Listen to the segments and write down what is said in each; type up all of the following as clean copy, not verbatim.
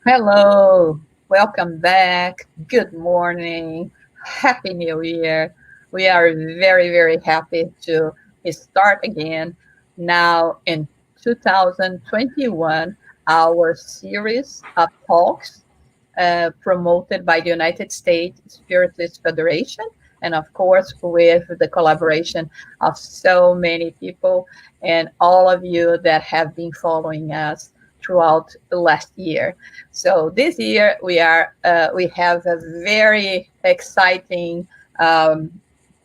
Hello, welcome back. Good morning. Happy New Year. We are very, very happy to start again now in 2021 our series of talks promoted by the United States Spiritist Federation, and of course, with the collaboration of so many people and all of you that have been following us throughout the last year. So this year we have a very exciting um,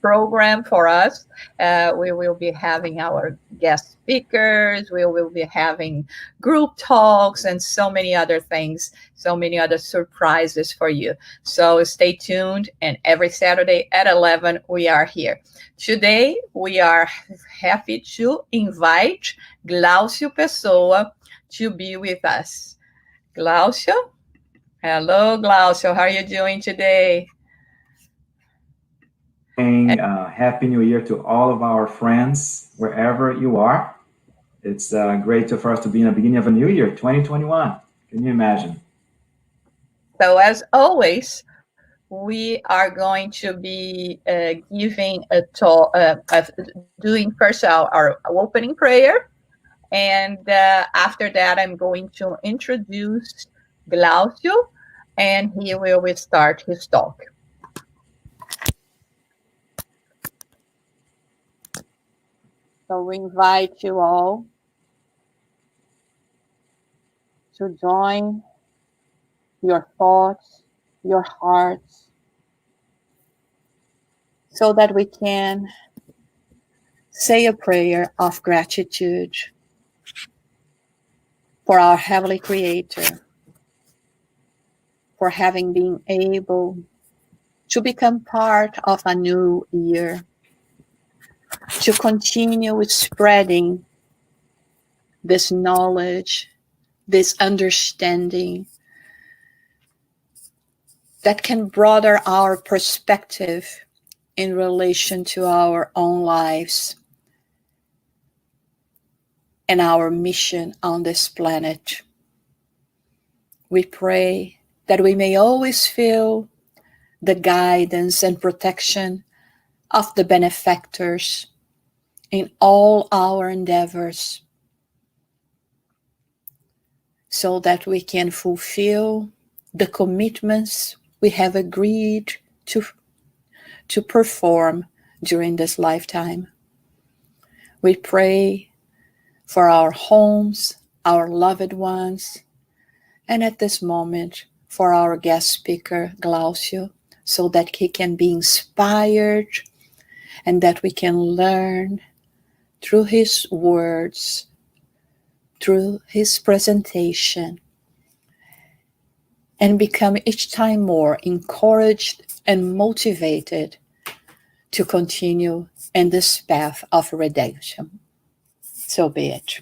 program for us. We will be having our guest speakers. We will be having group talks and so many other things, so many other surprises for you. So stay tuned. And every Saturday at 11, we are here. Today, we are happy to invite Glaucio Pessoa to be with us. Glaucio? Hello, Glaucio. How are you doing today? Happy New Year to all of our friends, wherever you are. It's great for us to be in the beginning of a new year, 2021. Can you imagine? So, as always, we are going to be giving a talk, doing first our opening prayer. And after that, I'm going to introduce Glaucio, and he will start his talk. So we invite you all to join your thoughts, your hearts, so that we can say a prayer of gratitude for our Heavenly Creator, for having been able to become part of a new year, to continue spreading this knowledge, this understanding that can broaden our perspective in relation to our own lives and our mission on this planet. We pray that we may always feel the guidance and protection of the benefactors in all our endeavors, so that we can fulfill the commitments we have agreed to perform during this lifetime. We pray for our homes, our loved ones, and at this moment for our guest speaker, Glaucio, so that he can be inspired and that we can learn through his words, through his presentation, and become each time more encouraged and motivated to continue in this path of redemption. So be it.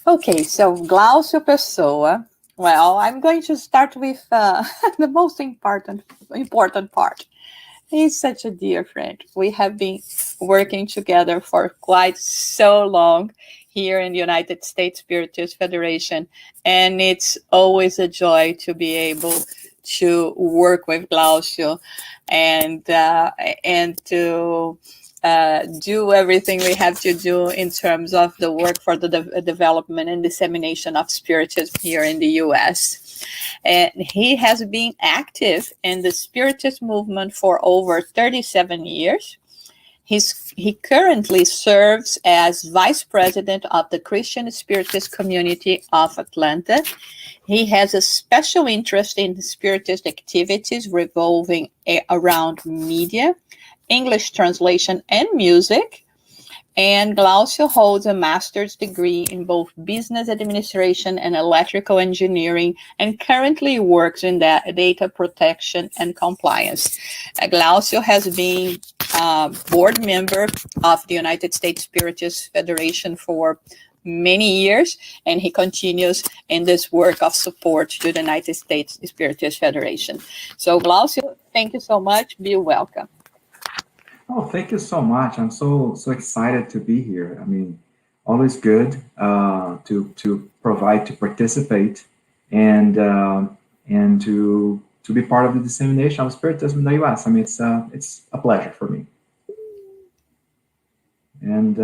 Okay, so Glaucio Pessoa. Well, I'm going to start with the most important part. He's such a dear friend. We have been working together for quite so long here in the United States Spiritist Federation, and it's always a joy to be able to work with Glaucio and to do everything we have to do in terms of the work for the development and dissemination of Spiritism here in the U.S. And he has been active in the Spiritist movement for over 37 years. He currently serves as Vice President of the Christian Spiritist Community of Atlanta. He has a special interest in Spiritist activities revolving around media, English translation, and music. And Glaucio holds a master's degree in both business administration and electrical engineering, and currently works in data protection and compliance. Glaucio has been a board member of the United States Spiritist Federation for many years, and he continues in this work of support to the United States Spiritist Federation. So Glaucio, thank you so much. Be welcome. Oh, thank you so much. I'm so excited to be here. I mean, always good to provide, to participate, and to be part of the dissemination of Spiritism in the U.S. I mean, it's a pleasure for me. And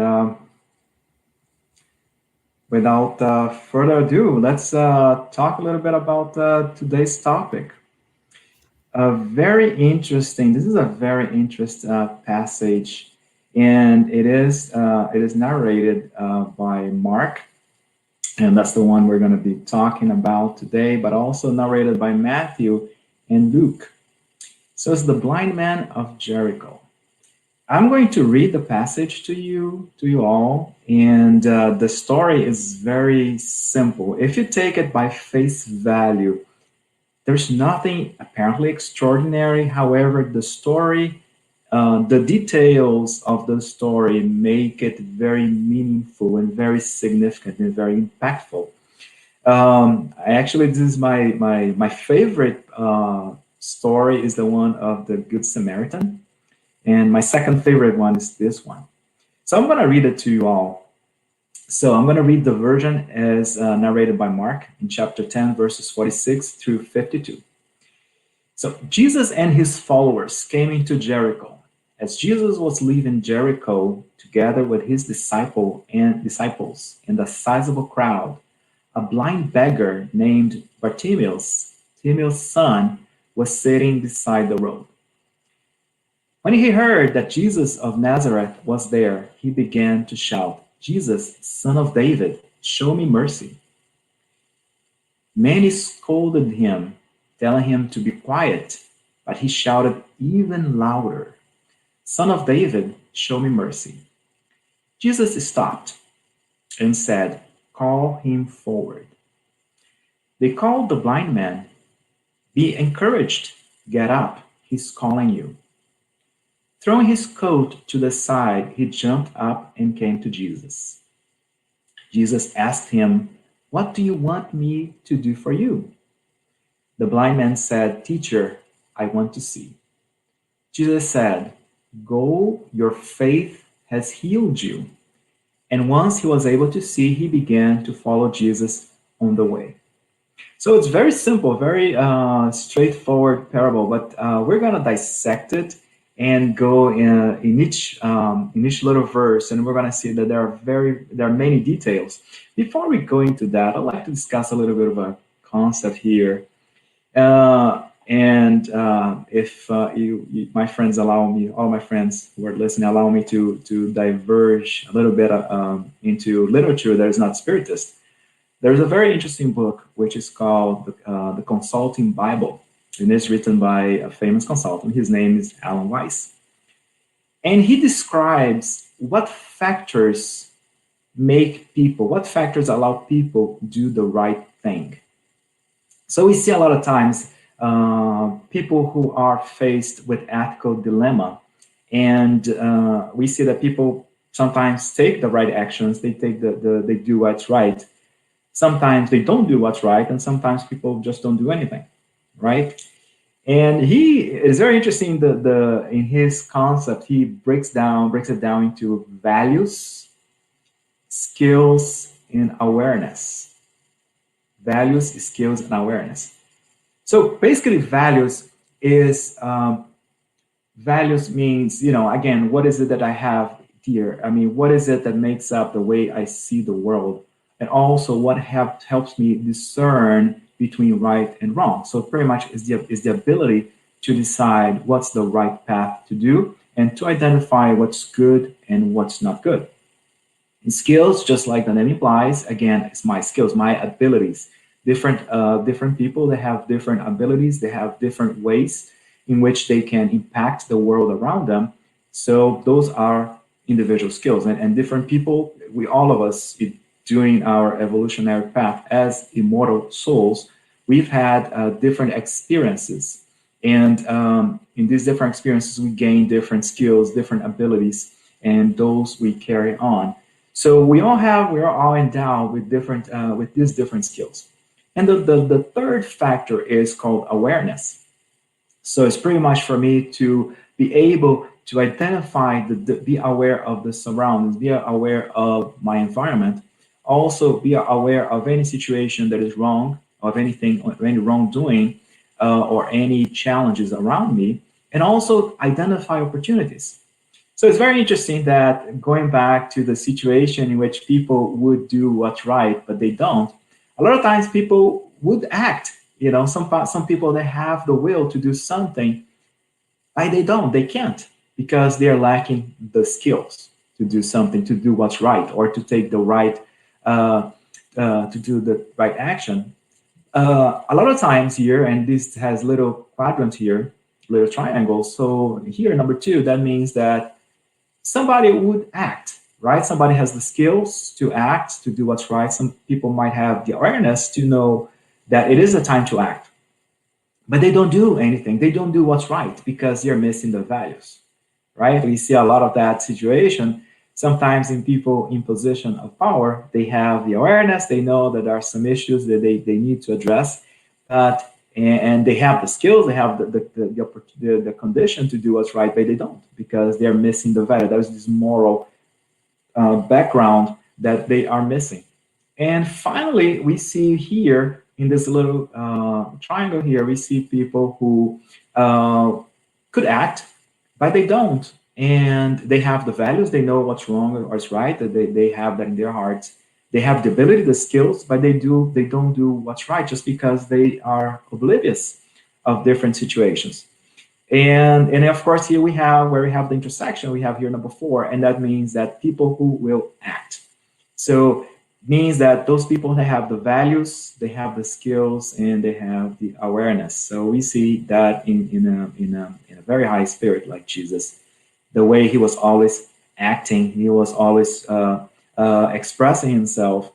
without further ado, let's talk a little bit about today's topic. This is a very interesting passage, and it is narrated by Mark, and that's the one we're going to be talking about today, but also narrated by Matthew and Luke. So it's the Blind Man of Jericho. I'm going to read the passage to you all, and the story is very simple. If you take it by face value, there's nothing apparently extraordinary. However, the story, the details of the story make it very meaningful and very significant and very impactful. Actually, this is my favorite story is the one of the Good Samaritan. And my second favorite one is this one. So I'm going to read it to you all. So I'm going to read the version as narrated by Mark in chapter 10, verses 46 through 52. So Jesus and his followers came into Jericho. As Jesus was leaving Jericho together with his disciples and a sizable crowd, a blind beggar named Bartimaeus, Timaeus' son, was sitting beside the road. When he heard that Jesus of Nazareth was there, he began to shout, "Jesus, Son of David, show me mercy." Many scolded him, telling him to be quiet, but he shouted even louder, "Son of David, show me mercy." Jesus stopped and said, "Call him forward." They called the blind man. "Be encouraged, get up, he's calling you." Throwing his coat to the side, he jumped up and came to Jesus. Jesus asked him, "What do you want me to do for you?" The blind man said, "Teacher, I want to see." Jesus said, "Go, your faith has healed you." And once he was able to see, he began to follow Jesus on the way. So it's very simple, very straightforward parable, but we're going to dissect it and go in each little verse, and we're going to see that there are many details. Before we go into that, I'd like to discuss a little bit of a concept here, and if my friends allow me, all my friends who are listening, allow me to diverge a little bit into literature that is not Spiritist. There's a very interesting book which is called the Consulting Bible. And it's written by a famous consultant. His name is Alan Weiss. And he describes what factors allow people do the right thing. So we see a lot of times people who are faced with ethical dilemma. And we see that people sometimes take the right actions. They do what's right. Sometimes they don't do what's right. And sometimes people just don't do anything. Right? And he is very interesting. In his concept, he breaks it down into values, skills, and awareness. Values, skills, and awareness. So basically, values means, again, what is it that I have here? I mean, what is it that makes up the way I see the world, and also what helps me discern between right and wrong. So pretty much is the ability to decide what's the right path to do and to identify what's good and what's not good. And skills, just like the name implies, again, it's my skills, my abilities. Different people, they have different abilities, they have different ways in which they can impact the world around them. So those are individual skills, and different people, all of us, during our evolutionary path as immortal souls, we've had different experiences. And in these different experiences, we gain different skills, different abilities, and those we carry on. So we are all endowed with these different skills. And the third factor is called awareness. So it's pretty much for me to be able to identify, be aware of the surroundings, be aware of my environment, also be aware of any situation that is wrong, of anything, or any wrongdoing, or any challenges around me, and also identify opportunities. So it's very interesting that going back to the situation in which people would do what's right, but they don't, a lot of times people would act. You know, some people that have the will to do something, but they don't, they can't, because they are lacking the skills to do something, to do what's right, or to take the right, to do the right action. A lot of times here, and this has little quadrants here, little triangles. So here, number 2, that means that somebody would act, right? Somebody has the skills to act, to do what's right. Some people might have the awareness to know that it is a time to act, but they don't do anything. They don't do what's right because they're missing the values, right? We see a lot of that situation. Sometimes in people in position of power, they have the awareness, they know that there are some issues that they need to address, but and they have the skills, they have the condition to do what's right, but they don't, because they're missing the value. There's this moral background that they are missing. And finally, we see here in this little triangle here, we see people who could act, but they don't. And they have the values, they know what's wrong or what's right, that they have that in their hearts. They have the ability, the skills, but they don't do what's right just because they are oblivious of different situations. And of course, here we have where we have the intersection, we have here number 4, and that means that people who will act. So means that those people that have the values, they have the skills, and they have the awareness. So we see that in a very high spirit like Jesus, the way he was always acting, he was always expressing himself.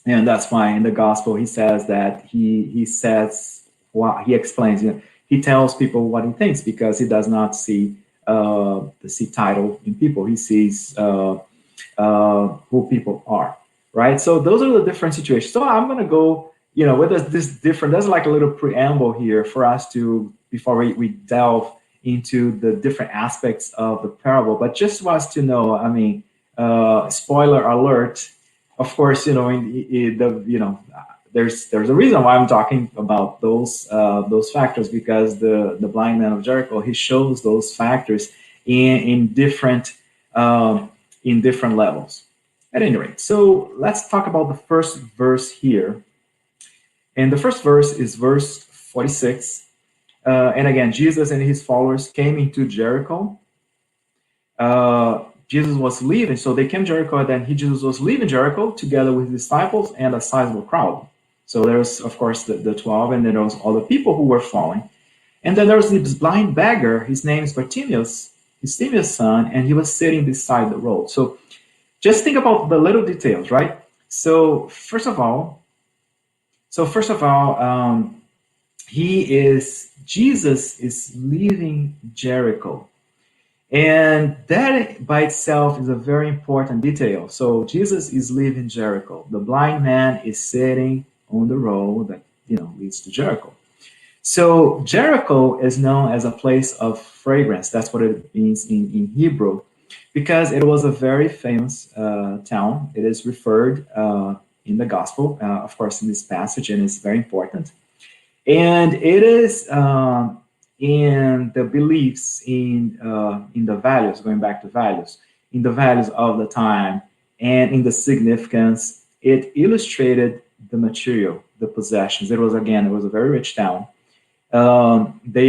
And that's why in the gospel he says that he says what he explains. You know, he tells people what he thinks because he does not see the title in people. He sees who people are, right? So those are the different situations. So I'm gonna go, you know, with this different. There's like a little preamble here for us to before we delve into the different aspects of the parable. But just for us to know, I mean, spoiler alert. Of course, you know, there's a reason why I'm talking about those factors, because the blind man of Jericho, he shows those factors in different levels. At any rate, so let's talk about the first verse here. And the first verse is verse 46. And again, Jesus and his followers came into Jericho. Jesus was leaving, so they came to Jericho, and then Jesus was leaving Jericho together with his disciples and a sizable crowd. So there's, of course, the 12, and then there was all the people who were following. And then there was this blind beggar, his name is Bartimaeus, his son, and he was sitting beside the road. So just think about the little details, right? So first of all, Jesus is leaving Jericho. And that by itself is a very important detail. So Jesus is leaving Jericho. The blind man is sitting on the road that, you know, leads to Jericho. So Jericho is known as a place of fragrance. That's what it means in Hebrew, because it was a very famous town. It is referred in the gospel, of course, in this passage, and it's very important. And it is in the beliefs, in the values, going back to values, in the values of the time, and in the significance. It illustrated the material, the possessions. It was a very rich town. They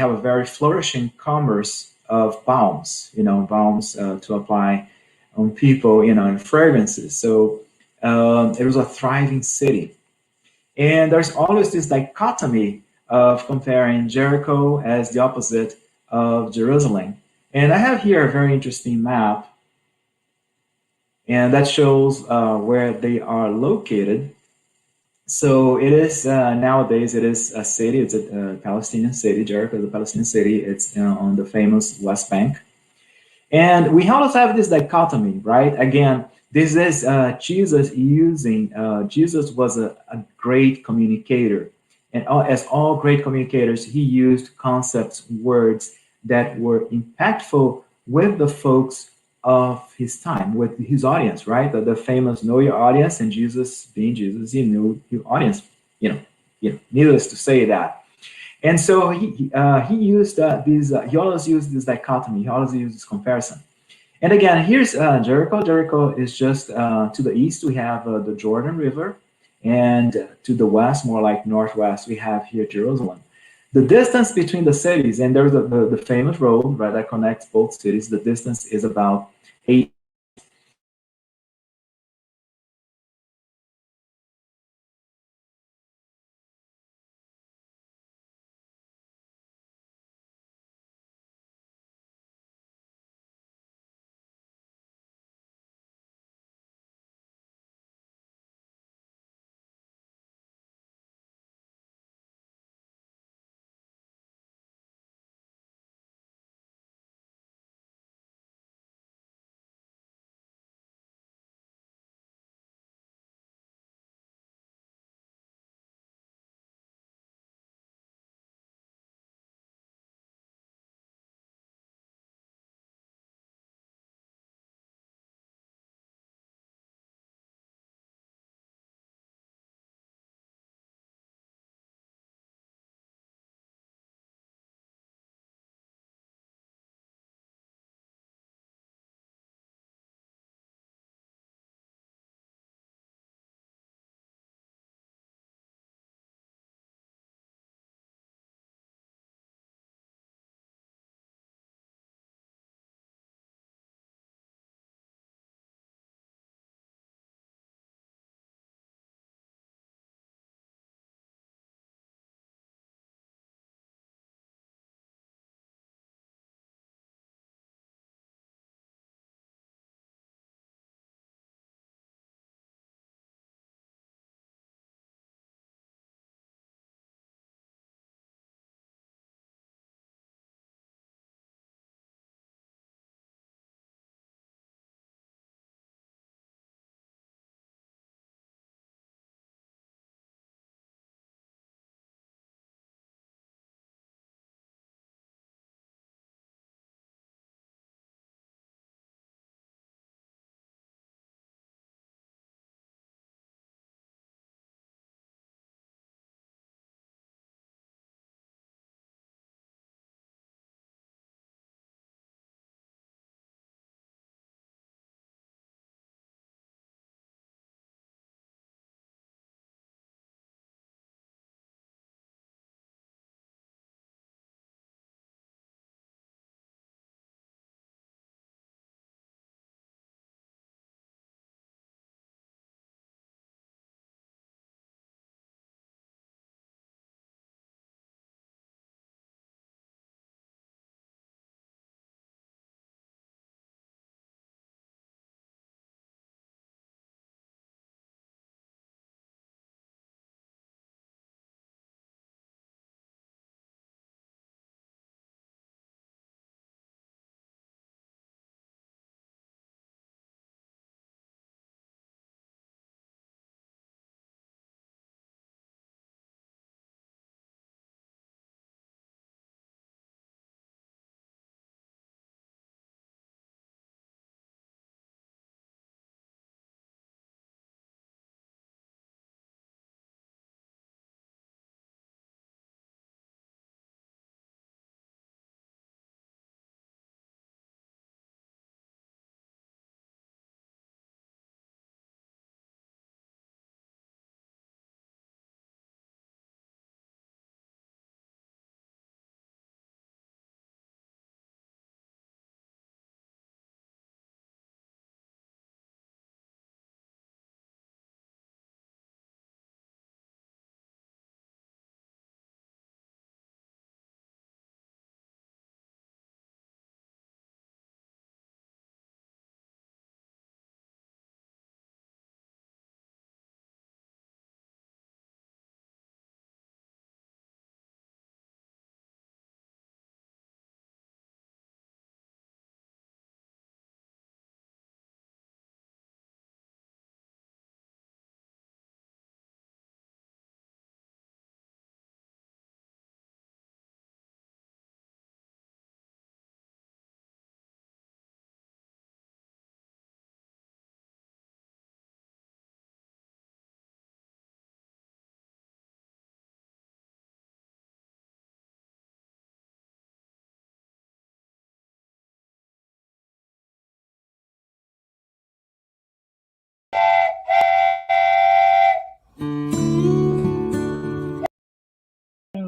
have a very flourishing commerce of balms, balms to apply on people, and fragrances. So it was a thriving city. And there's always this dichotomy of comparing Jericho as the opposite of Jerusalem. And I have here a very interesting map, and that shows where they are located. So it is nowadays, it is a city. It's a Palestinian city. Jericho is a Palestinian city. It's on the famous West Bank. And we always have this dichotomy, right? Again, this is Jesus using, Jesus was a great communicator. And as all great communicators, he used concepts, words that were impactful with the folks of his time, with his audience, right? The famous know your audience, and Jesus, being Jesus, he knew your audience, needless to say that. And so he used he always used this dichotomy, he always used this comparison. And again, here's Jericho. Jericho is just to the east, we have the Jordan River, and to the west, more like northwest, we have here Jerusalem. The distance between the cities, and there's the famous road, right, that connects both cities, the distance is about 8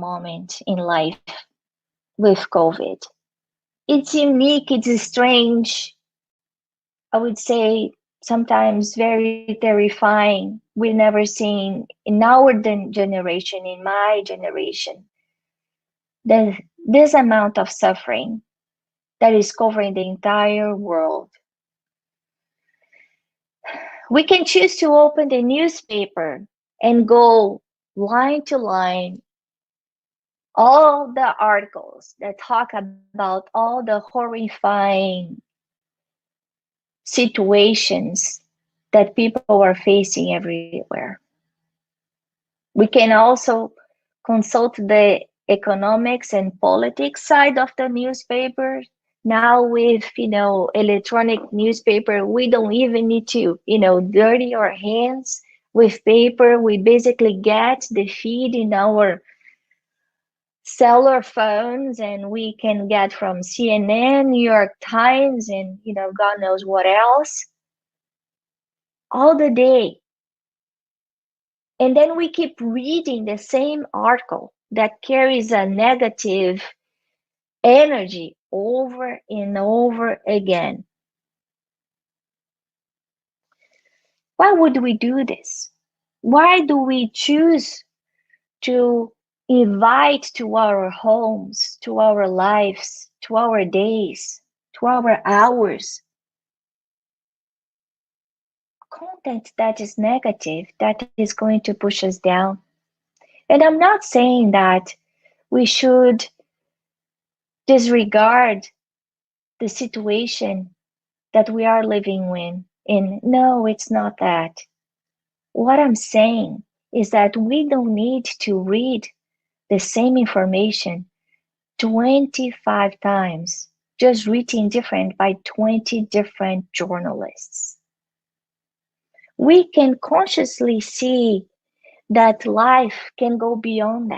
moment in life with COVID. It's unique, it's strange, I would say sometimes very terrifying. We've never seen in our generation, in my generation, this amount of suffering that is covering the entire world. We can choose to open the newspaper and go line to line, all the articles that talk about all the horrifying situations that people are facing everywhere. We can also consult the economics and politics side of the newspaper. Now with, electronic newspaper, we don't even need to, dirty our hands with paper. We basically get the feed in our cellular phones, and we can get from CNN, New York Times, and, God knows what else all the day. And then we keep reading the same article that carries a negative energy over and over again. Why would we do this? Why do we choose to invite to our homes, to our lives, to our days, to our hours content that is negative, that is going to push us down? And I'm not saying that we should disregard the situation that we are living in. No, it's not that. What I'm saying is that we don't need to read the same information 25 times, just written different by 20 different journalists. We can consciously see that life can go beyond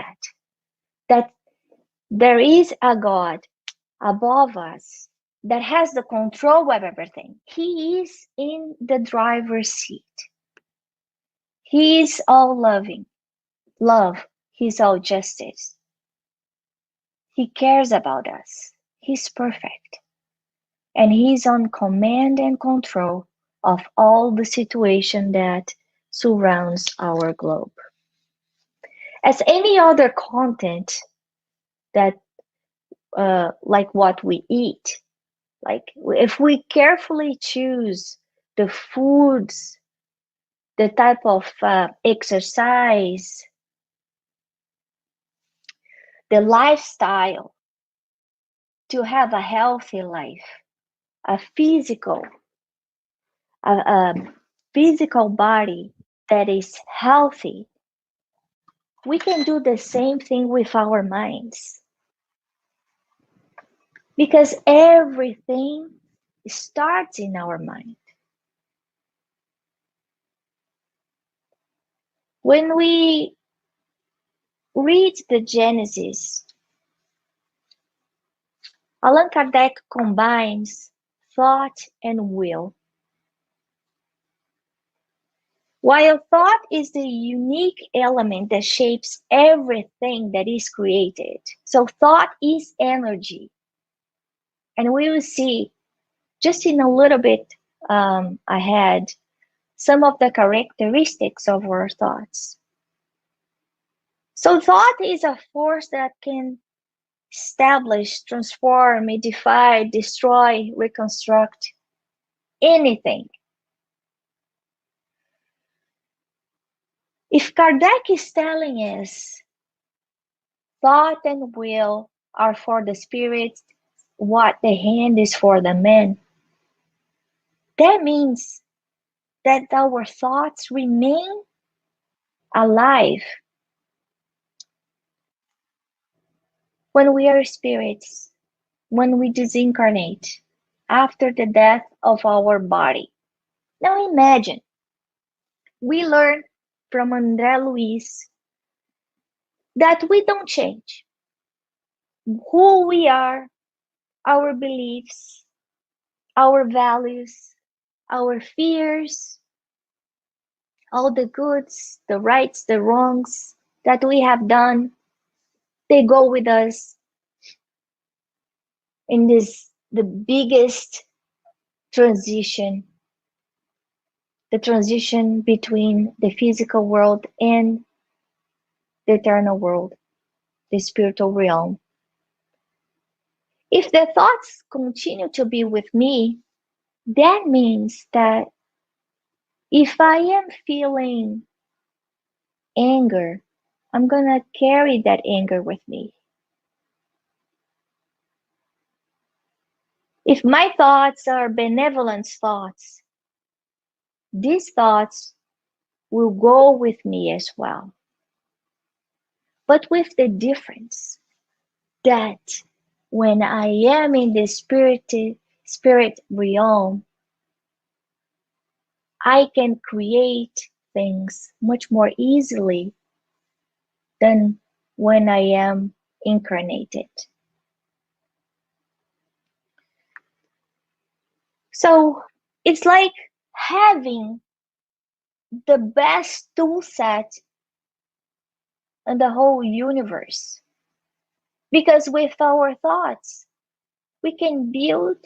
that there is a God above us that has the control of everything. He is in the driver's seat. He is all loving, love. He's all justice. He cares about us. He's perfect. And he's on command and control of all the situation that surrounds our globe. As any other content that, like what we eat, like if we carefully choose the foods, the type of exercise, the lifestyle to have a healthy life, a physical body that is healthy, we can do the same thing with our minds. Because everything starts in our mind. When we read the Genesis, Allan Kardec combines thought and will. While thought is the unique element that shapes everything that is created, so thought is energy. And we will see just in a little bit ahead some of the characteristics of our thoughts. So thought is a force that can establish, transform, edify, destroy, reconstruct anything. If Kardec is telling us thought and will are for the spirit, what the hand is for the man, that means that our thoughts remain alive when we are spirits, when we disincarnate after the death of our body. Now imagine, we learn from André Luiz that we don't change. Who we are, our beliefs, our values, our fears, all the goods, the rights, the wrongs that we have done, They go with us in the biggest transition, the transition between the physical world and the eternal world, the spiritual realm. If the thoughts continue to be with me, that means that if I am feeling anger, I'm gonna carry that anger with me. If my thoughts are benevolent thoughts, these thoughts will go with me as well. But with the difference that when I am in the spirit realm, I can create things much more easily than when I am incarnated. So it's like having the best tool set in the whole universe. Because with our thoughts, we can build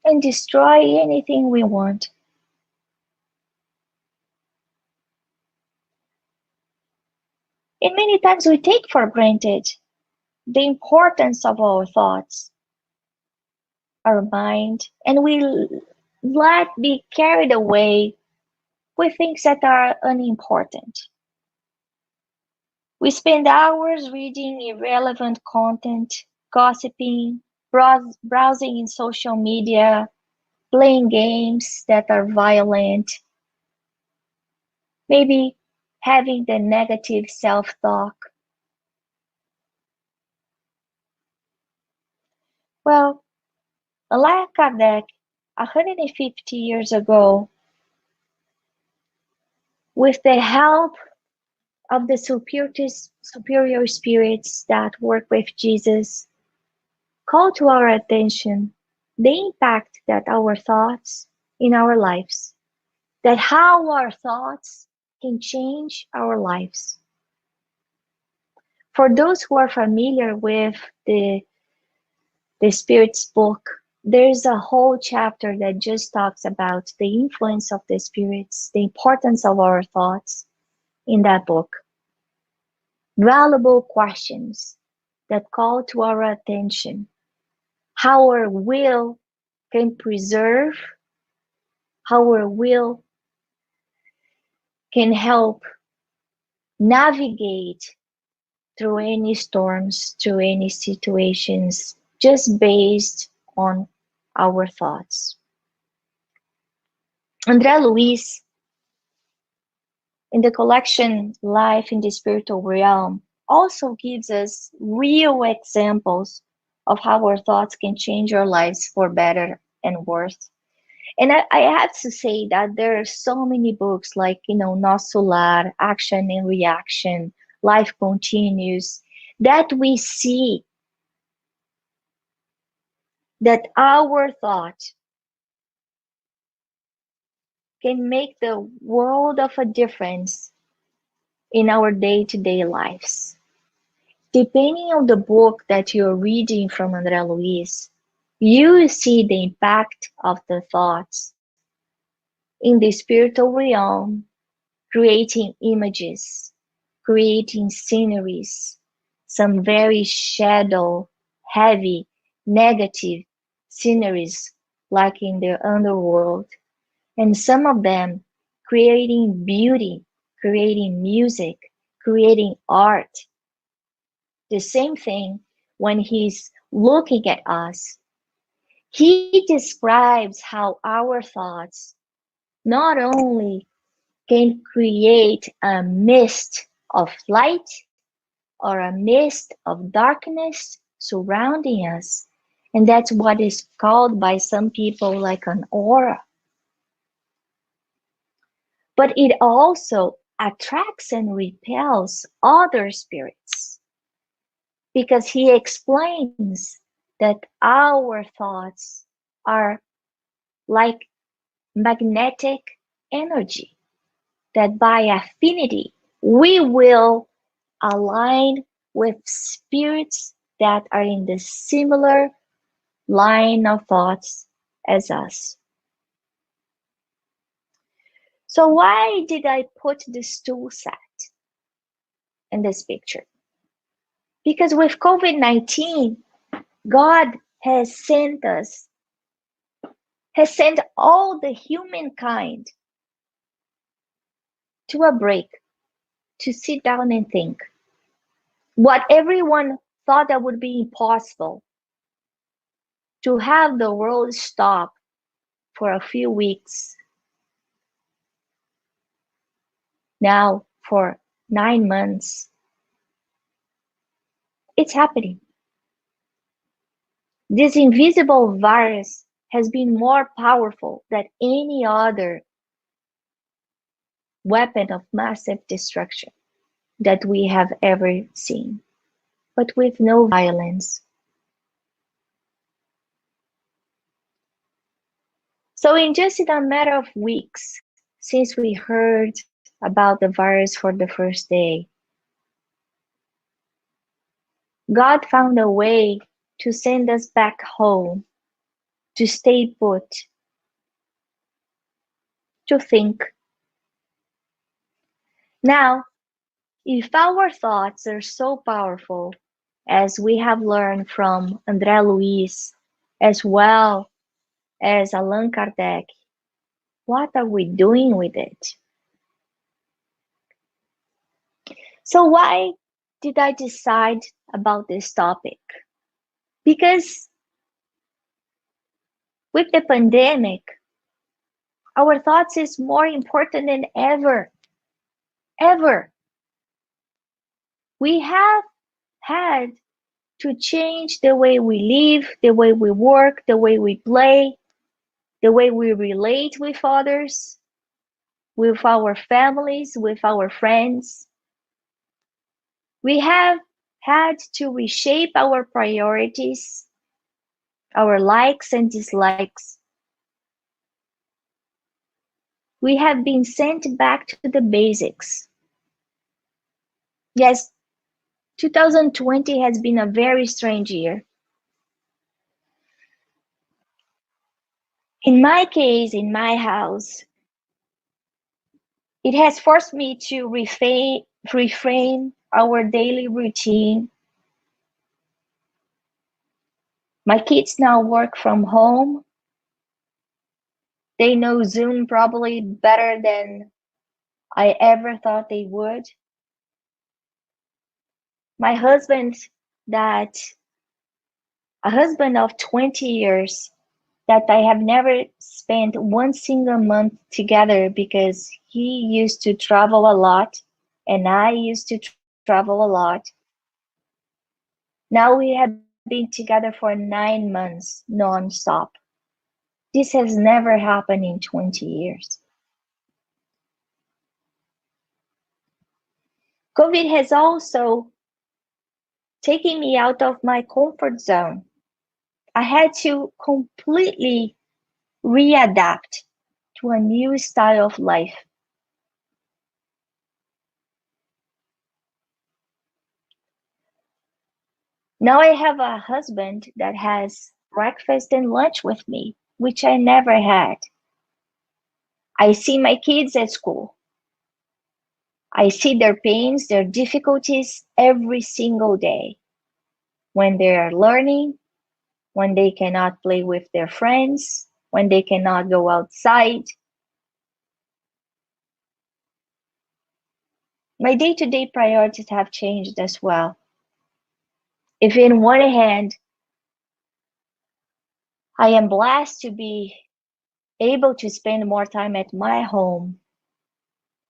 and destroy anything we want. And many times we take for granted the importance of our thoughts, our mind, and we let be carried away with things that are unimportant. We spend hours reading irrelevant content, gossiping, browsing in social media, playing games that are violent, maybe having the negative self-talk. Well, Allan Kardec, 150 years ago, with the help of the superior spirits that work with Jesus, call to our attention the impact that our thoughts in our lives, that how our thoughts can change our lives. For those who are familiar with the Spirit's book, there's a whole chapter that just talks about the influence of the spirits, the importance of our thoughts in that book. Valuable questions that call to our attention how our will can preserve, how our will can help navigate through any storms, through any situations, just based on our thoughts. André Luiz, in the collection Life in the Spiritual Realm, also gives us real examples of how our thoughts can change our lives for better and worse. And I have to say that there are so many books like, Nosso Lar, Action and Reaction, Life Continues, that we see that our thought can make the world of a difference in our day-to-day lives. Depending on the book that you're reading from André Luiz, you see the impact of the thoughts in the spiritual realm, creating images, creating sceneries, some very shadow, heavy, negative sceneries like in the underworld, and some of them creating beauty, creating music, creating art. The same thing when he's looking at us. He describes how our thoughts not only can create a mist of light or a mist of darkness surrounding us, and that's what is called by some people like an aura. But it also attracts and repels other spirits, because he explains that our thoughts are like magnetic energy, that by affinity we will align with spirits that are in the similar line of thoughts as us. So why did I put this tool set in this picture? Because with COVID-19, God has sent all the humankind to a break, to sit down and think. What everyone thought that would be impossible, to have the world stop for a few weeks. Now, for 9 months, it's happening. This invisible virus has been more powerful than any other weapon of massive destruction that we have ever seen, but with no violence. So in just a matter of weeks, since we heard about the virus for the first day, God found a way to send us back home, to stay put, to think. Now, if our thoughts are so powerful, as we have learned from André Luiz, as well as Allan Kardec, what are we doing with it? So why did I decide about this topic? Because with the pandemic, our thoughts is more important than ever. Ever. We have had to change the way we live, the way we work, the way we play, the way we relate with others, with our families, with our friends. We have had to reshape our priorities, our likes and dislikes. We have been sent back to the basics. Yes, 2020 has been a very strange year. In my case, in my house, it has forced me to reframe our daily routine. My kids now work from home. They know Zoom probably better than I ever thought they would. My husband, a husband of 20 years, that I have never spent one single month together because he used to travel a lot and I used to travel a lot. Now we have been together for 9 months non-stop. This has never happened in 20 years. COVID has also taken me out of my comfort zone. I had to completely readapt to a new style of life. Now I have a husband that has breakfast and lunch with me, which I never had. I see my kids at school. I see their pains, their difficulties every single day. When they are learning, when they cannot play with their friends, when they cannot go outside. My day-to-day priorities have changed as well. If in one hand, I am blessed to be able to spend more time at my home,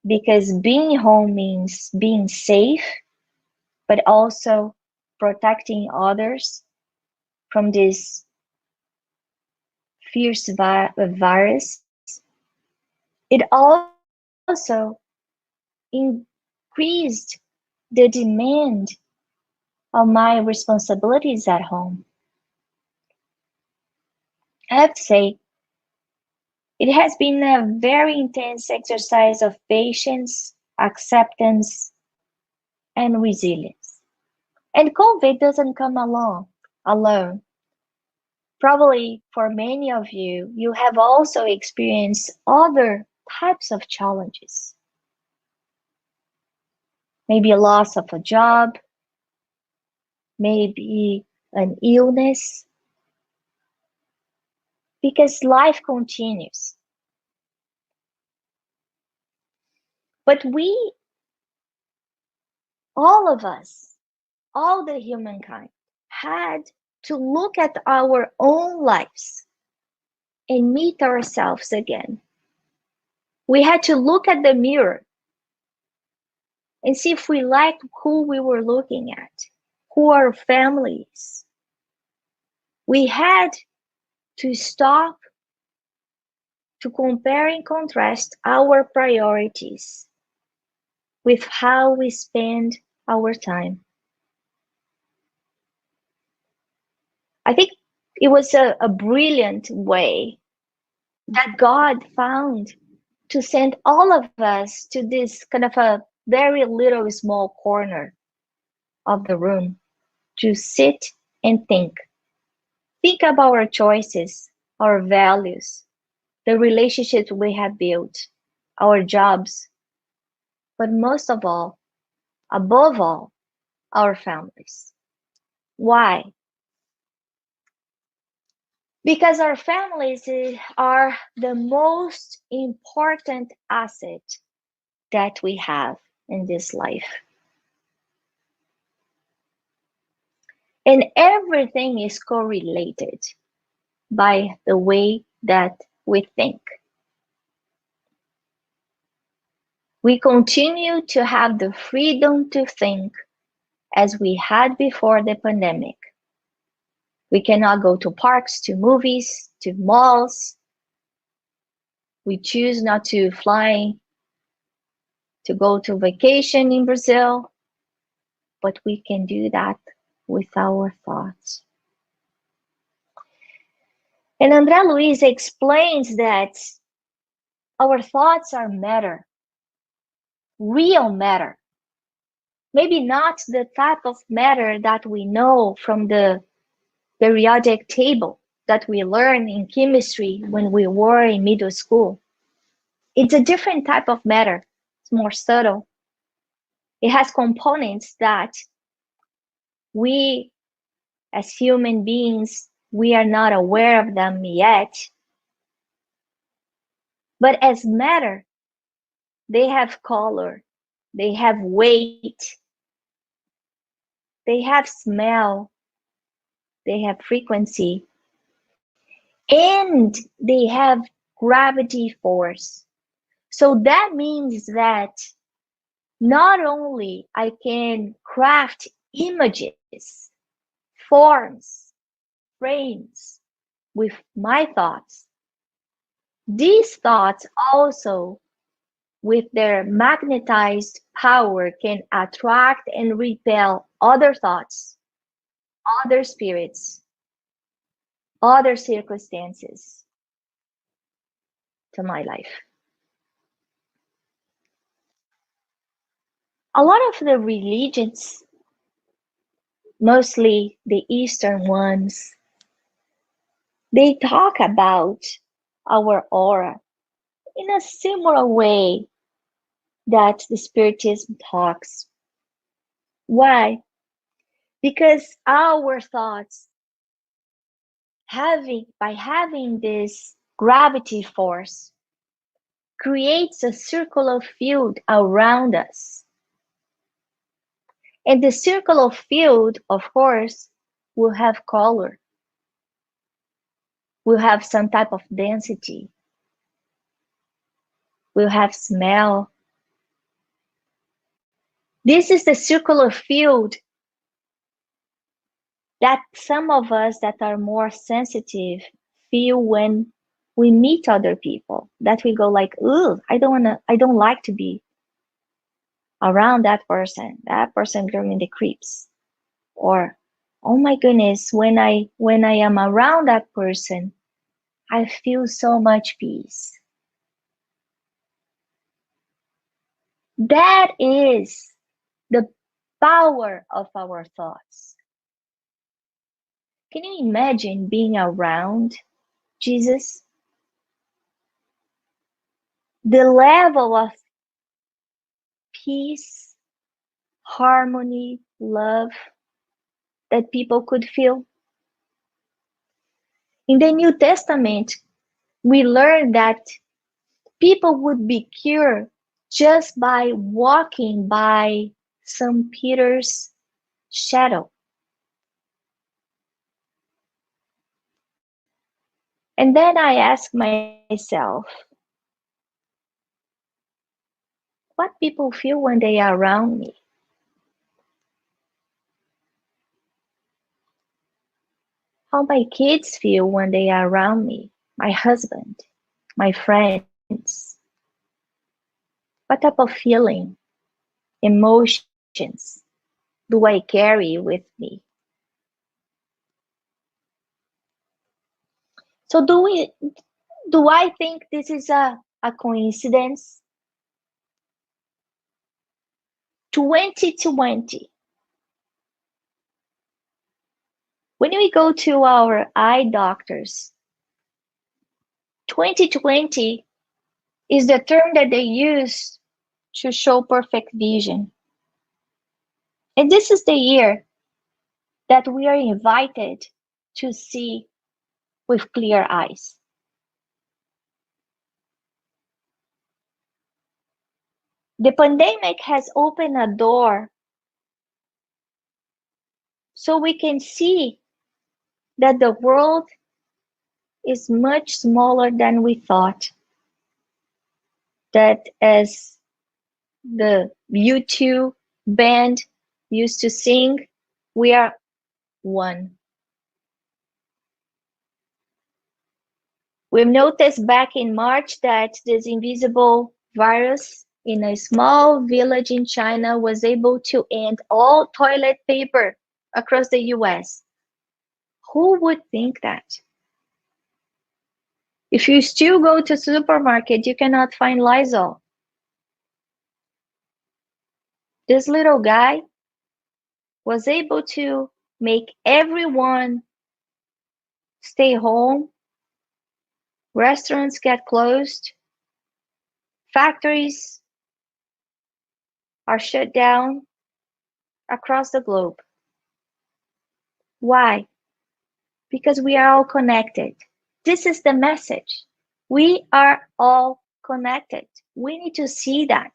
because being home means being safe, but also protecting others from this fierce virus. It also increased the demand of my responsibilities at home. I have to say, it has been a very intense exercise of patience, acceptance, and resilience. And COVID doesn't come alone. Probably for many of you, you have also experienced other types of challenges. Maybe a loss of a job, maybe an illness, because life continues. But we, all of us, all the humankind, had to look at our own lives and meet ourselves again. We had to look at the mirror and see if we liked who we were looking at, who our family is. We had to stop to compare and contrast our priorities with how we spend our time. I think it was a brilliant way that God found to send all of us to this kind of a very little small corner of the room to sit and think. Think about our choices, our values, the relationships we have built, our jobs, but most of all, above all, our families. Why? Because our families are the most important asset that we have in this life. And everything is correlated by the way that we think. We continue to have the freedom to think as we had before the pandemic. We cannot go to parks, to movies, to malls. We choose not to fly to go to vacation in Brazil, but we can do that with our thoughts. And André Luiz explains that our thoughts are matter, real matter. Maybe not the type of matter that we know from the periodic table that we learn in chemistry when we were in middle school. It's a different type of matter. It's more subtle. It has components that we, as human beings, we are not aware of them yet. But as matter, they have color, they have weight, they have smell, they have frequency, and they have gravity force. So that means that not only I can craft images, forms, frames with my thoughts, these thoughts also, with their magnetized power, can attract and repel other thoughts, other spirits, other circumstances to my life. A lot of the religions, mostly the Eastern ones, they talk about our aura in a similar way that the Spiritism talks. Why? Because our thoughts, by having this gravity force, creates a circular field around us. And the circular field, of course, will have color, will have some type of density, will have smell. This is the circular field that some of us that are more sensitive feel when we meet other people, that we go like, ooh, I don't like to be around that person giving me the creeps. Or, oh my goodness, when I am around that person, I feel so much peace. That is the power of our thoughts. Can you imagine being around Jesus? The level of peace, harmony, love that people could feel. In the New Testament, we learn that people would be cured just by walking by St. Peter's shadow. And then I ask myself, what people feel when they are around me? How my kids feel when they are around me, my husband, my friends. What type of feeling, emotions do I carry with me? So do I think this is a coincidence? 2020. When we go to our eye doctors, 2020 is the term that they use to show perfect vision. And this is the year that we are invited to see with clear eyes. The pandemic has opened a door so we can see that the world is much smaller than we thought. That, as the U2 band used to sing, we are one. We've noticed back in March that this invisible virus in a small village in China was able to end all toilet paper across the US. Who would think that? If you still go to supermarket, you cannot find Lysol. This little guy was able to make everyone stay home. Restaurants get closed. Factories are shut down across the globe. Why? Because we are all connected. This is the message. We are all connected. We need to see that.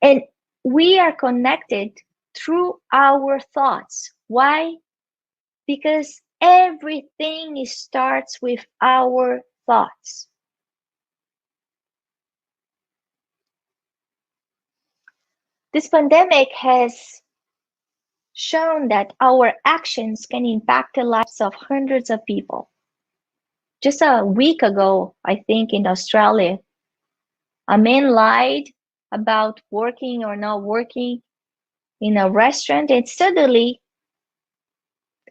And we are connected through our thoughts. Why? Because everything starts with our thoughts. This pandemic has shown that our actions can impact the lives of hundreds of people. Just a week ago, I think in Australia, a man lied about working or not working in a restaurant, and suddenly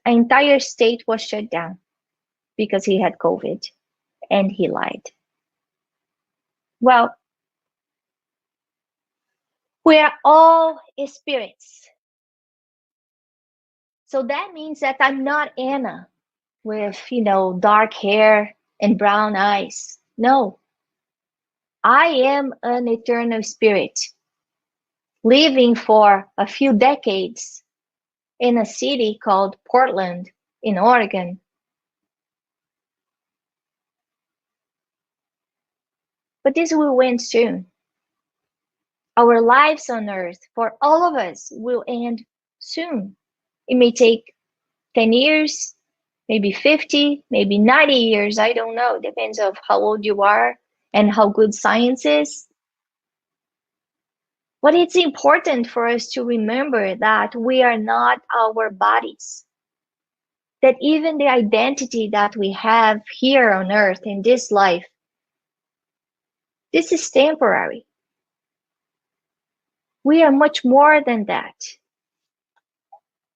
an entire state was shut down because he had COVID and he lied. Well, we are all spirits. So that means that I'm not Anna with, dark hair and brown eyes. No, I am an eternal spirit living for a few decades in a city called Portland in Oregon. But this will end soon. Our lives on earth, for all of us, will end soon. It may take 10 years, maybe 50, maybe 90 years, I don't know. Depends on how old you are and how good science is. But it's important for us to remember that we are not our bodies. That even the identity that we have here on earth in this life, this is temporary. We are much more than that.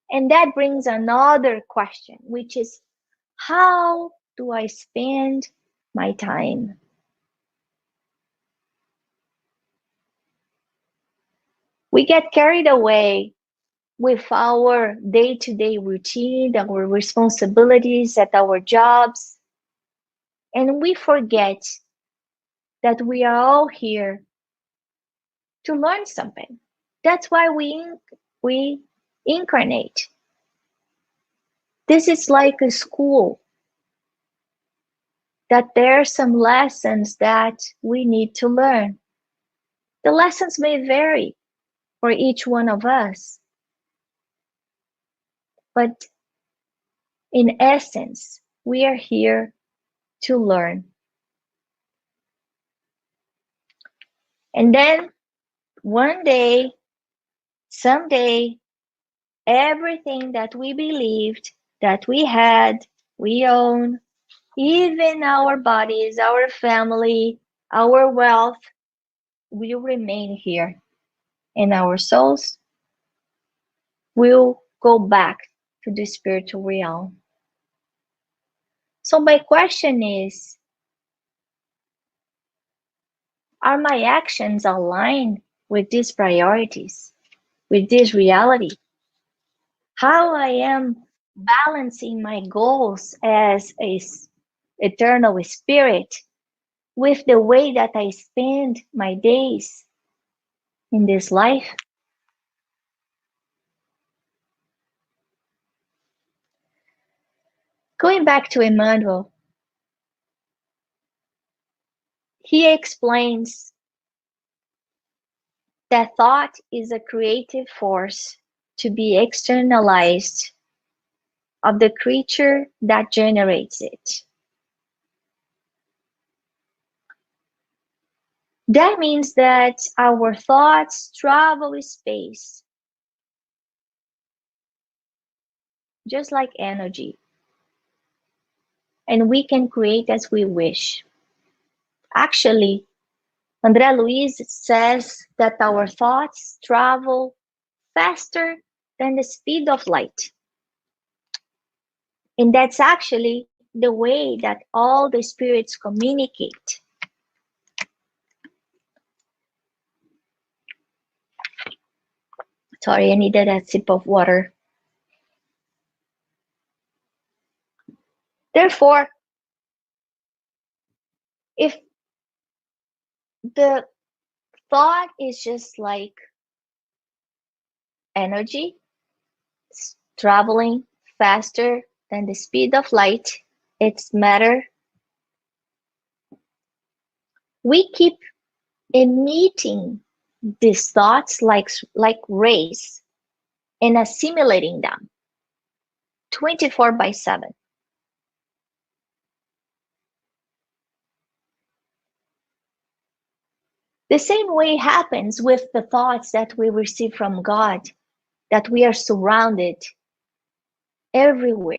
And that brings another question, which is, how do I spend my time? We get carried away with our day-to-day routine, our responsibilities at our jobs, and we forget that we are all here to learn something. That's why we incarnate. This is like a school, that there are some lessons that we need to learn. The lessons may vary for each one of us, but in essence, we are here to learn. And then one day, someday, everything that we believed that we had, we own, even our bodies, our family, our wealth, will remain here. And our souls will go back to the spiritual realm. So my question is, are my actions aligned with these priorities, with this reality? How I am balancing my goals as a eternal spirit with the way that I spend my days in this life? Going back to Emmanuel, he explains that thought is a creative force to be externalized of the creature that generates it. That means that our thoughts travel space, just like energy, and we can create as we wish. Actually, André Luiz says that our thoughts travel faster than the speed of light. And that's actually the way that all the spirits communicate. Sorry, I needed a sip of water. Therefore, if the thought is just like energy, traveling faster than the speed of light, it's matter. We keep emitting these thoughts like rays and assimilating them 24/7. The same way happens with the thoughts that we receive from God, that we are surrounded everywhere.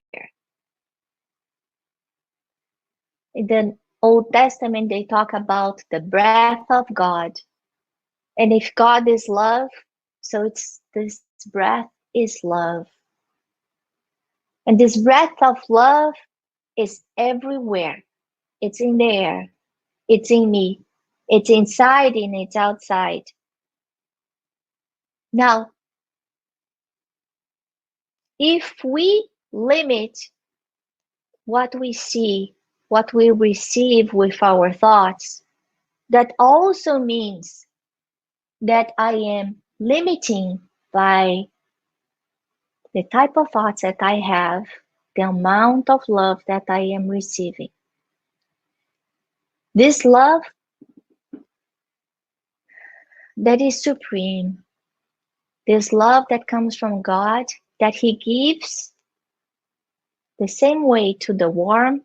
In the Old Testament, they talk about the breath of God. And if God is love, so it's this breath is love. And this breath of love is everywhere. It's in the air. It's in me. It's inside and it's outside. Now, if we limit what we see, what we receive with our thoughts, that also means that I am limiting by the type of thoughts that I have, the amount of love that I am receiving. This love that is supreme, this love that comes from God, that He gives the same way to the worm,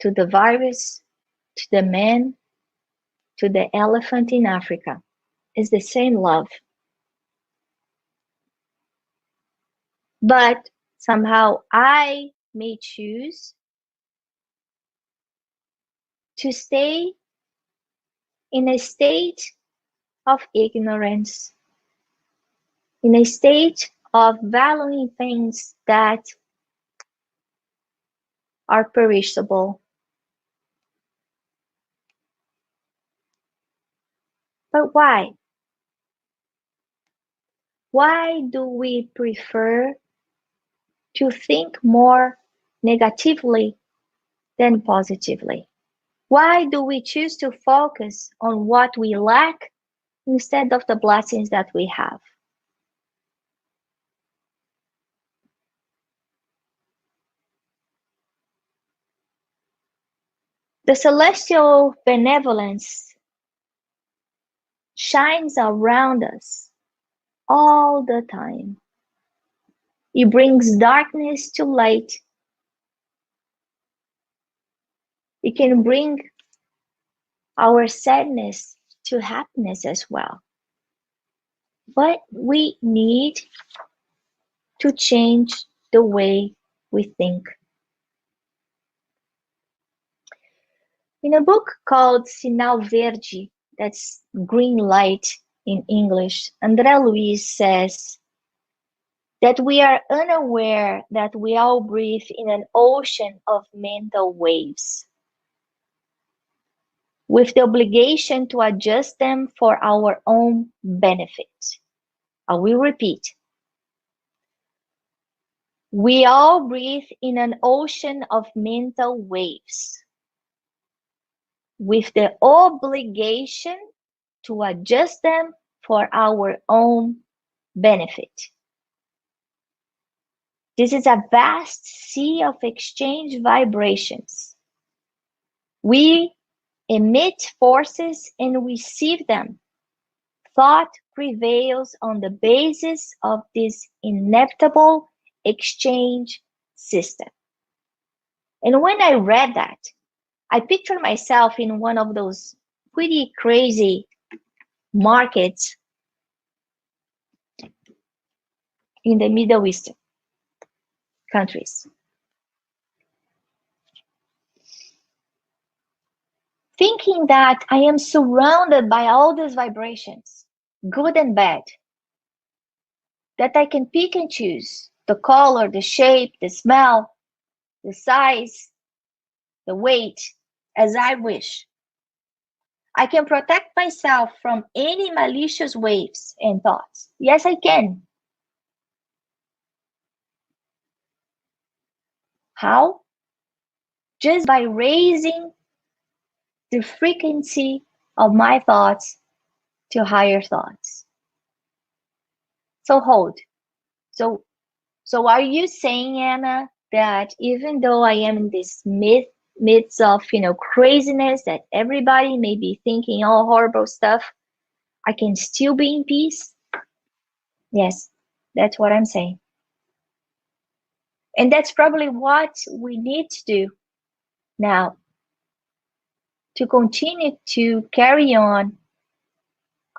to the virus, to the man, to the elephant in Africa, is the same love. But somehow I may choose to stay in a state of ignorance, in a state of valuing things that are perishable. But why? Why do we prefer to think more negatively than positively? Why do we choose to focus on what we lack instead of the blessings that we have? The celestial benevolence shines around us all the time. It brings darkness to light. It can bring our sadness to happiness as well. But we need to change the way we think. In a book called Sinal Verde, that's green light in English, André Luiz says that we are unaware that we all breathe in an ocean of mental waves, with the obligation to adjust them for our own benefit. I will repeat. We all breathe in an ocean of mental waves, with the obligation to adjust them for our own benefit. This is a vast sea of exchange vibrations. We emit forces and receive them. Thought prevails on the basis of this inevitable exchange system. And when I read that, I pictured myself in one of those pretty crazy markets in the Middle Eastern countries, thinking that I am surrounded by all these vibrations, good and bad, that I can pick and choose the color, the shape, the smell, the size, the weight, as I wish. I can protect myself from any malicious waves and thoughts. Yes, I can. How? Just by raising the frequency of my thoughts to higher thoughts. So hold. So are you saying, Anna, that even though I am in this midst of craziness, that everybody may be thinking all horrible stuff, I can still be in peace? Yes, that's what I'm saying. And that's probably what we need to do now to continue to carry on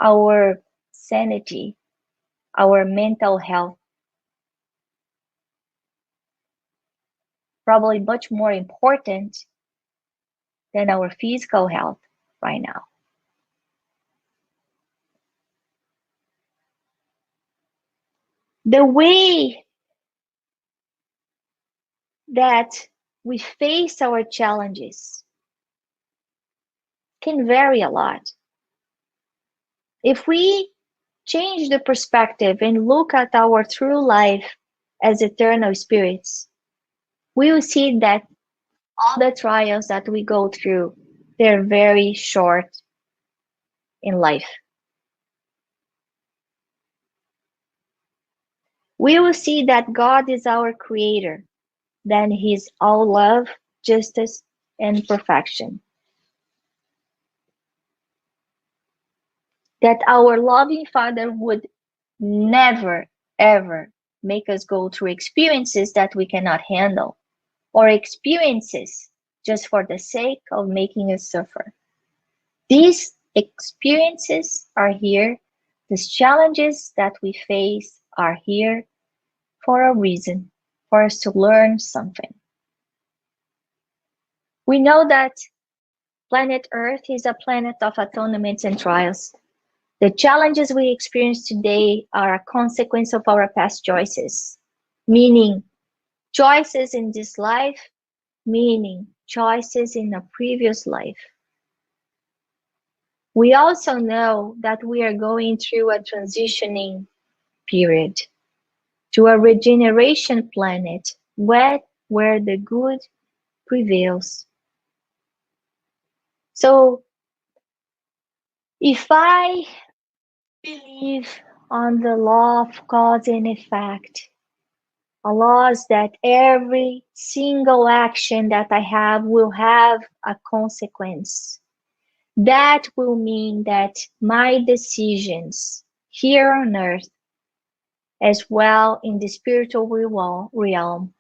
our sanity, our mental health. Probably much more important than our physical health right now. The way that we face our challenges can vary a lot. If we change the perspective and look at our true life as eternal spirits, we will see that all the trials that we go through, they're very short in life. We will see that God is our creator, then He's all love, justice, and perfection. That our loving Father would never, ever make us go through experiences that we cannot handle, or experiences just for the sake of making us suffer. These experiences are here. These challenges that we face are here for a reason, for us to learn something. We know that planet Earth is a planet of atonements and trials. The challenges we experience today are a consequence of our past choices, meaning choices in this life, meaning choices in a previous life. We also know that we are going through a transitioning period, to a regeneration planet where the good prevails. So if I believe on the law of cause and effect, a law is that every single action that I have will have a consequence. That will mean that my decisions here on earth, as well in the spiritual realm,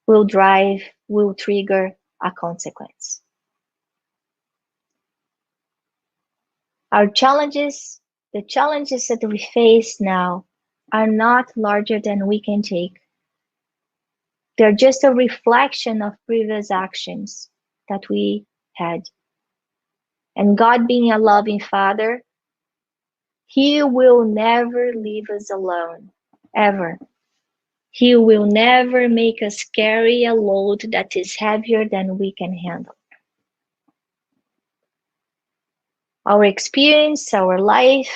will trigger a consequence. Our challenges, the challenges that we face now, are not larger than we can take. They're just a reflection of previous actions that we had. And God, being a loving Father, He will never leave us alone, ever. He will never make us carry a load that is heavier than we can handle. Our experience, our life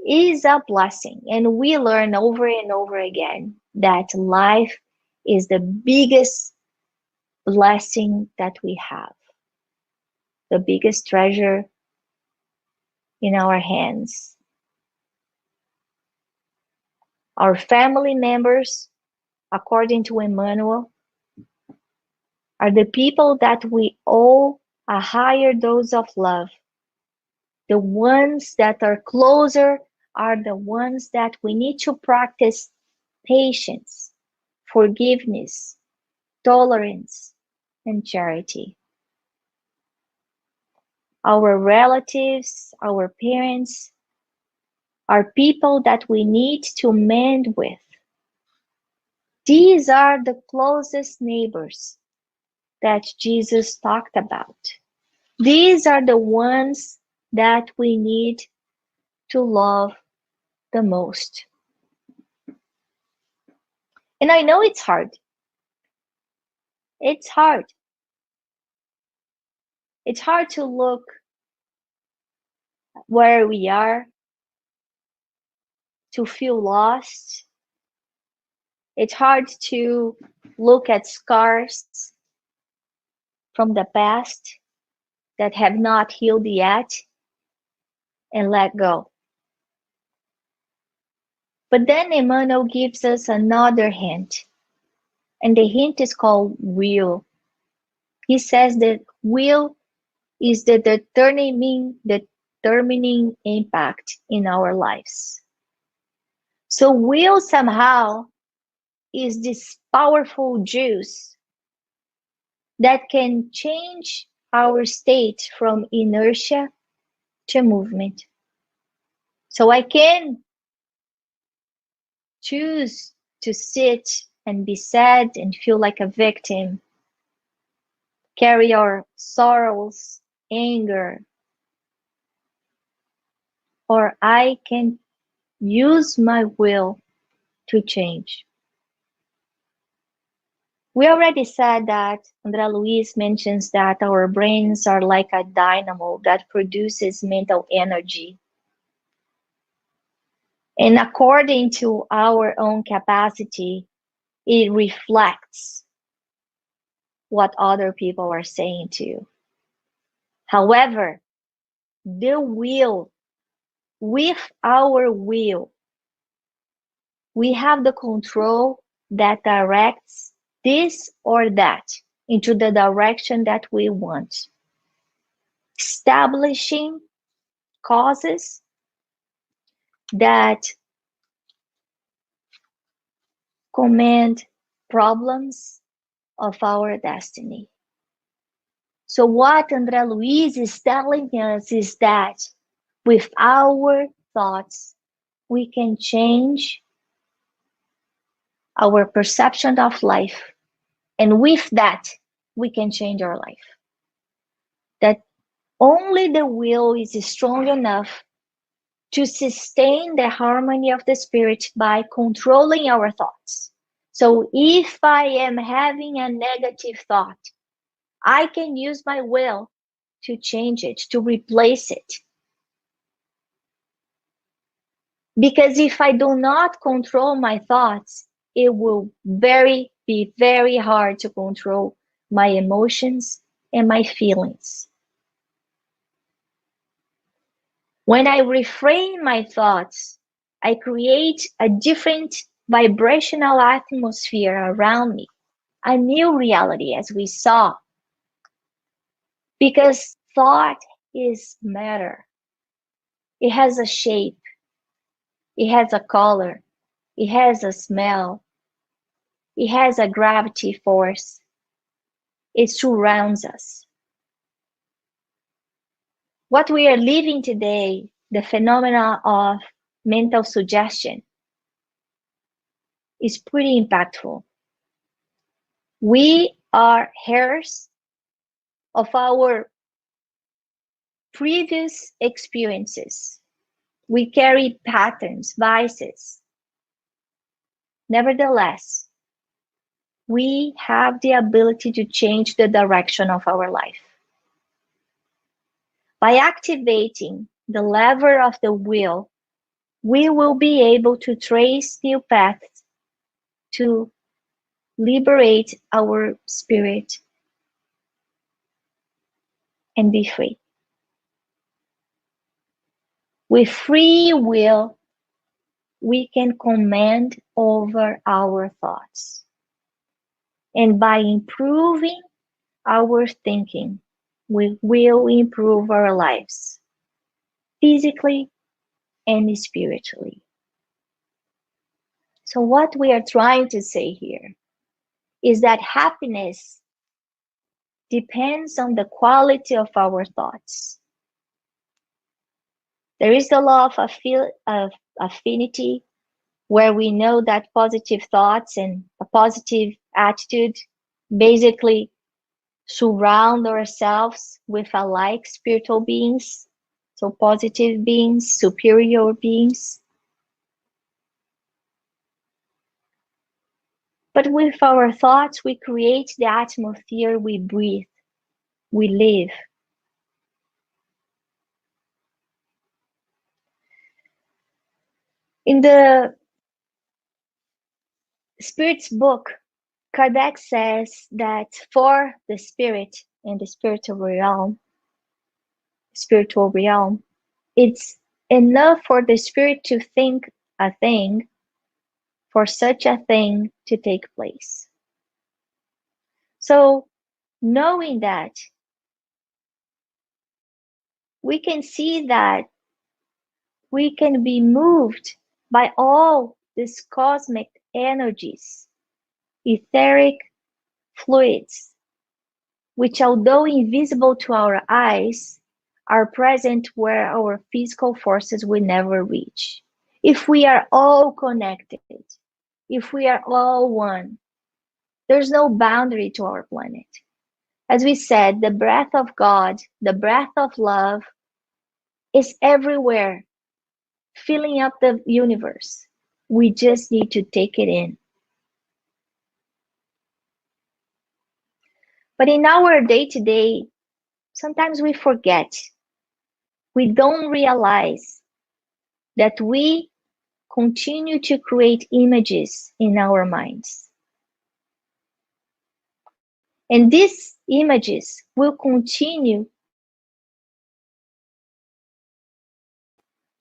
is a blessing, and we learn over and over again that life is the biggest blessing that we have, the biggest treasure in our hands. Our family members, according to Emmanuel, are the people that we owe a higher dose of love. The ones that are closer are the ones that we need to practice patience, forgiveness, tolerance, and charity. Our relatives, our parents, are people that we need to mend with. These are the closest neighbors that Jesus talked about. These are the ones that we need to love the most. And I know it's hard. It's hard. It's hard to look where we are, to feel lost. It's hard to look at scars from the past that have not healed yet and let go. But then Emmanuel gives us another hint, and the hint is called will. He says that will is the determining impact in our lives. So will somehow is this powerful juice that can change our state from inertia to movement. So I can choose to sit and be sad and feel like a victim, carry our sorrows, anger, or I can use my will to change. We already said that, André Luiz mentions that our brains are like a dynamo that produces mental energy. And according to our own capacity, it reflects what other people are saying to you. However, the will, with our will, we have the control that directs this or that into the direction that we want. Establishing causes that command problems of our destiny. So what André Luiz is telling us is that with our thoughts, we can change our perception of life. And with that, we can change our life. That only the will is strong enough to sustain the harmony of the spirit by controlling our thoughts. So if I am having a negative thought, I can use my will to change it, to replace it. Because if I do not control my thoughts, it will be very hard to control my emotions and my feelings. When I reframe my thoughts, I create a different vibrational atmosphere around me, a new reality, as we saw. Because thought is matter. It has a shape. It has a color. It has a smell. It has a gravity force. It surrounds us. What we are living today, the phenomena of mental suggestion, is pretty impactful. We are heirs of our previous experiences. We carry patterns, vices. Nevertheless, we have the ability to change the direction of our life. By activating the lever of the will, we will be able to trace new paths to liberate our spirit and be free. With free will, we can command over our thoughts. And by improving our thinking, we will improve our lives, physically and spiritually. So what we are trying to say here is that happiness depends on the quality of our thoughts. There is the law of affinity, where we know that positive thoughts and a positive attitude basically surround ourselves with alike spiritual beings, so positive beings, superior beings. But with our thoughts, we create the atmosphere we breathe, we live. In the Spirit's book, Kardec says that for the spirit in the spiritual realm, it's enough for the spirit to think a thing for such a thing to take place. So, knowing that, we can see that we can be moved by all these cosmic energies, etheric fluids, which, although invisible to our eyes, are present where our physical forces will never reach. If we are all connected, if we are all one, there's no boundary to our planet. As we said, the breath of God, the breath of love, is everywhere, filling up the universe. We just need to take it in. But in our day-to-day, sometimes we forget. We don't realize that we continue to create images in our minds. And these images will continue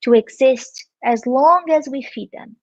to exist as long as we feed them.